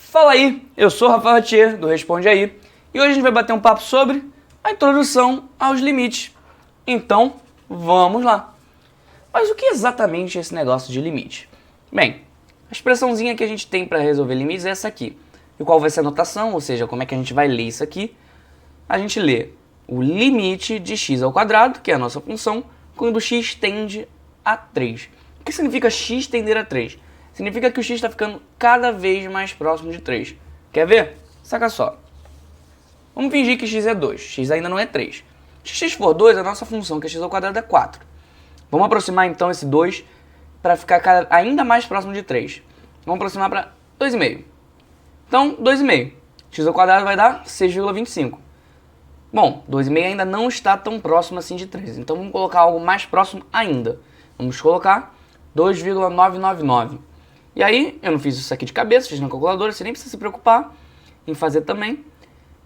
Fala aí, eu sou o Rafael Ratier, do Responde Aí, e hoje a gente vai bater um papo sobre a introdução aos limites. Então, vamos lá. Mas o que exatamente é esse negócio de limite? Bem, a expressãozinha que a gente tem para resolver limites é essa aqui, e qual vai ser a notação, ou seja, como é que a gente vai ler isso aqui. A gente lê o limite de x ao quadrado, que é a nossa função, quando x tende a 3. O que significa x tender a 3? Significa que o x está ficando cada vez mais próximo de 3. Quer ver? Saca só. Vamos fingir que x é 2. X ainda não é 3. Se x for 2, a nossa função, que é x ao quadrado, é 4. Vamos aproximar então esse 2 para ficar ainda mais próximo de 3. Vamos aproximar para 2,5. Então, 2,5. X ao quadrado vai dar 6,25. Bom, 2,5 ainda não está tão próximo assim de 3. Então, vamos colocar algo mais próximo ainda. Vamos colocar 2,999. E aí, eu não fiz isso aqui de cabeça, fiz na calculadora, você nem precisa se preocupar em fazer também.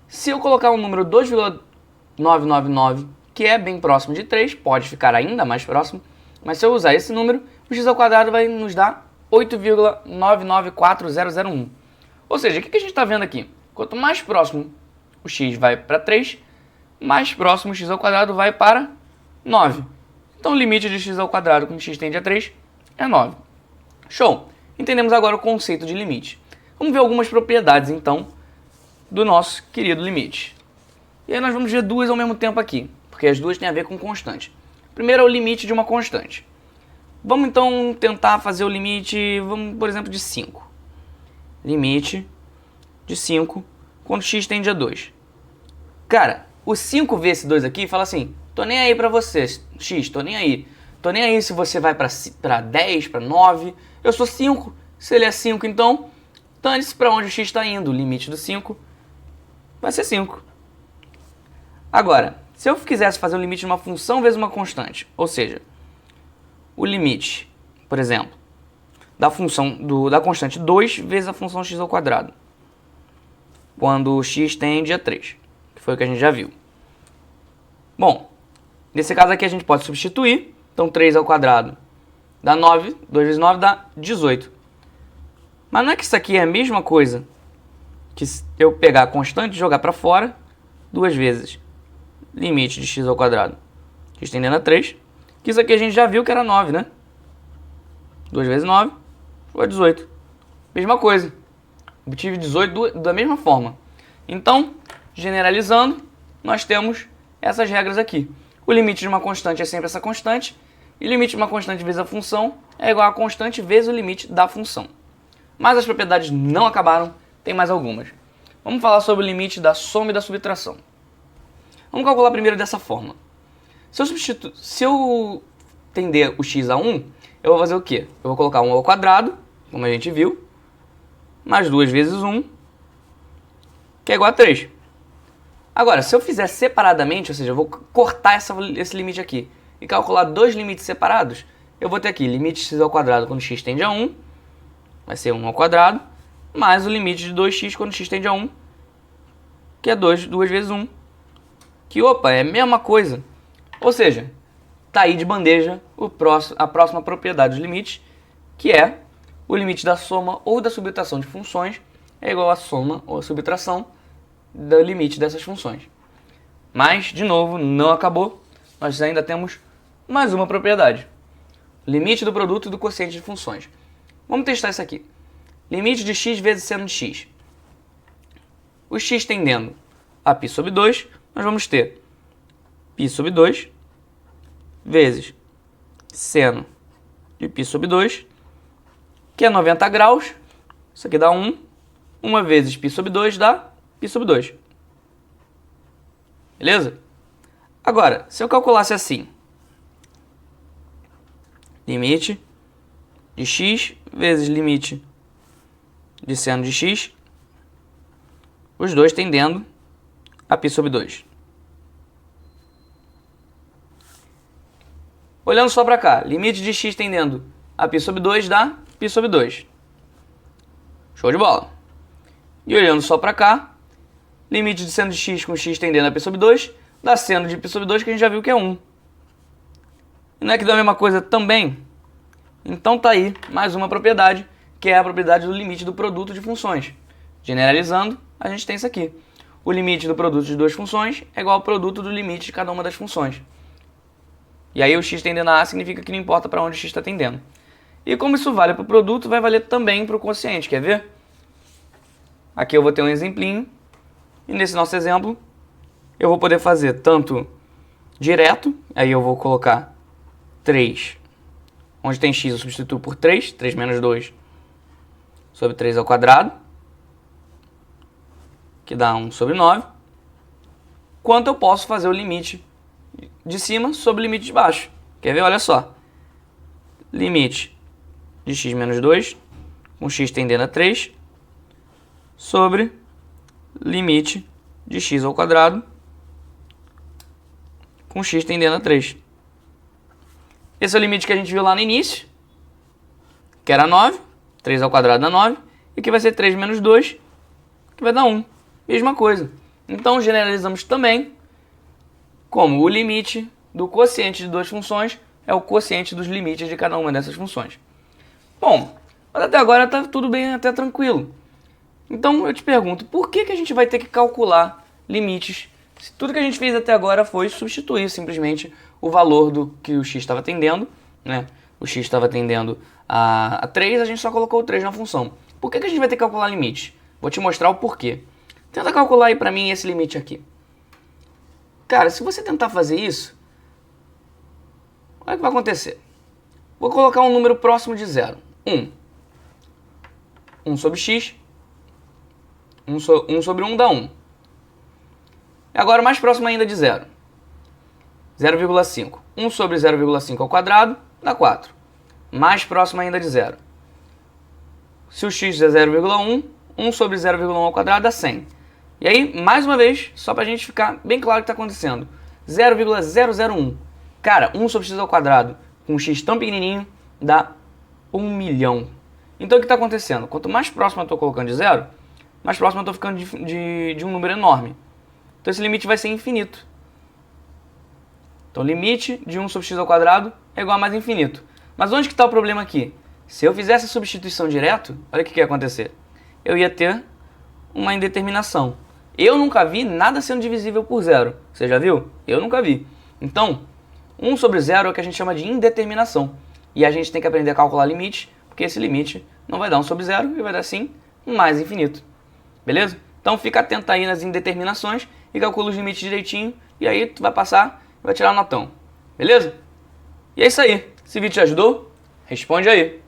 Se eu colocar o número 2,999, que é bem próximo de 3, pode ficar ainda mais próximo, mas se eu usar esse número, o x ao quadrado vai nos dar 8,994001. Ou seja, o que a gente está vendo aqui? Quanto mais próximo o x vai para 3, mais próximo o x ao quadrado vai para 9. Então o limite de x ao quadrado quando x tende a 3 é 9. Show! Entendemos agora o conceito de limite. Vamos ver algumas propriedades, então, do nosso querido limite. E aí nós vamos ver duas ao mesmo tempo aqui, porque as duas têm a ver com constante. Primeiro é o limite de uma constante. Vamos, então, tentar fazer o limite, vamos, por exemplo, de 5. Limite de 5 quando x tende a 2. Cara, o 5 vê esse 2 aqui e fala assim, tô nem aí pra você, x, tô nem aí. Tô nem aí se você vai pra 10, pra 9, eu sou 5. Se ele é 5, então, dane-se pra onde o x está indo. O limite do 5 vai ser 5. Agora, se eu quisesse fazer o limite de uma função vezes uma constante, ou seja, o limite, por exemplo, da função da constante 2 vezes a função x ao quadrado, quando o x tende a 3, que foi o que a gente já viu. Bom, nesse caso aqui a gente pode substituir, então 3 ao quadrado dá 9, 2 vezes 9 dá 18. Mas não é que isso aqui é a mesma coisa que eu pegar a constante e jogar para fora duas vezes limite de x ao quadrado, x tendendo a 3, que isso aqui a gente já viu que era 9, né? 2 vezes 9 foi 18. Mesma coisa. Obtive 18 da mesma forma. Então, generalizando, nós temos essas regras aqui. O limite de uma constante é sempre essa constante, e o limite de uma constante vezes a função é igual a constante vezes o limite da função. Mas as propriedades não acabaram, tem mais algumas. Vamos falar sobre o limite da soma e da subtração. Vamos calcular primeiro dessa forma. Se eu tender o x a 1, eu vou fazer o quê? Eu vou colocar 1 ao quadrado, como a gente viu, mais 2 vezes 1, que é igual a 3. Agora, se eu fizer separadamente, ou seja, eu vou cortar esse limite aqui e calcular dois limites separados, eu vou ter aqui limite de x ao quadrado quando x tende a 1, vai ser 1 ao quadrado, mais o limite de 2x quando x tende a 1, que é 2 vezes 1. Que, opa, é a mesma coisa. Ou seja, tá aí de bandeja a próxima propriedade dos limites, que é o limite da soma ou da subtração de funções é igual à soma ou à subtração do limite dessas funções. Mas, de novo, não acabou. Nós ainda temos mais uma propriedade. Limite do produto e do quociente de funções. Vamos testar isso aqui. Limite de x vezes seno de x. O x tendendo a π sobre 2, nós vamos ter π sobre 2 vezes seno de π sobre 2, que é 90 graus. Isso aqui dá 1. 1 vezes π sobre 2 dá π sobre 2. Beleza? Agora, se eu calculasse assim, limite de x vezes limite de seno de x, os dois tendendo a π sobre 2. Olhando só para cá, limite de x tendendo a π sobre 2 dá π sobre 2. Show de bola. E olhando só para cá, limite de seno de x com x tendendo a π sobre 2 dá seno de π sobre 2, que a gente já viu que é 1. E não é que dá a mesma coisa também? Então tá aí mais uma propriedade, que é a propriedade do limite do produto de funções. Generalizando, a gente tem isso aqui. O limite do produto de duas funções é igual ao produto do limite de cada uma das funções. E aí o x tendendo a A significa que não importa para onde o x está tendendo. E como isso vale para o produto, vai valer também para o quociente, quer ver? Aqui eu vou ter um exemplinho, e nesse nosso exemplo, eu vou poder fazer tanto direto, aí eu vou colocar 3, onde tem x eu substituo por 3 menos 2 sobre 3 ao quadrado, que dá 1 sobre 9, quanto eu posso fazer o limite de cima sobre o limite de baixo. Quer ver? Olha só. Limite de x menos 2, com x tendendo a 3, sobre limite de x ao quadrado, com x tendendo a 3. Esse é o limite que a gente viu lá no início, que era 9, 3 ao quadrado dá 9, e que vai ser 3 menos 2, que vai dar 1. Mesma coisa. Então generalizamos também como o limite do quociente de duas funções é o quociente dos limites de cada uma dessas funções. Bom, mas até agora está tudo bem, até tranquilo. Então eu te pergunto, por que a gente vai ter que calcular limites se tudo que a gente fez até agora foi substituir simplesmente o valor do que o x estava tendendo, né? O x estava tendendo a 3, a gente só colocou o 3 na função. Por que a gente vai ter que calcular limites? Vou te mostrar o porquê. Tenta calcular aí para mim esse limite aqui. Cara, se você tentar fazer isso, olha o que vai acontecer. Vou colocar um número próximo de 0. 1. 1 sobre x. 1 sobre 1 dá 1. E agora mais próximo ainda de 0. 0,5. 1 sobre 0,5 ao quadrado dá 4. Mais próximo ainda de 0. Se o x é 0,1, 1 sobre 0,1 ao quadrado dá 100. E aí, mais uma vez, só pra gente ficar bem claro o que está acontecendo. 0,001. Cara, 1 sobre x ao quadrado com um x tão pequenininho dá 1 milhão. Então o que está acontecendo? Quanto mais próximo eu estou colocando de 0, mais próximo eu estou ficando de um número enorme. Então esse limite vai ser infinito. Então limite de 1 sobre x ao quadrado é igual a mais infinito. Mas onde que está o problema aqui? Se eu fizesse a substituição direto, olha o que ia acontecer. Eu ia ter uma indeterminação. Eu nunca vi nada sendo divisível por zero. Você já viu? Eu nunca vi. Então, 1 sobre 0 é o que a gente chama de indeterminação. E a gente tem que aprender a calcular limites, porque esse limite não vai dar 1 sobre 0 e vai dar sim um mais infinito. Beleza? Então fica atento aí nas indeterminações e calcula os limites direitinho. E aí tu vai passar e vai tirar o notão. Beleza? E é isso aí. Se o vídeo te ajudou, responde aí.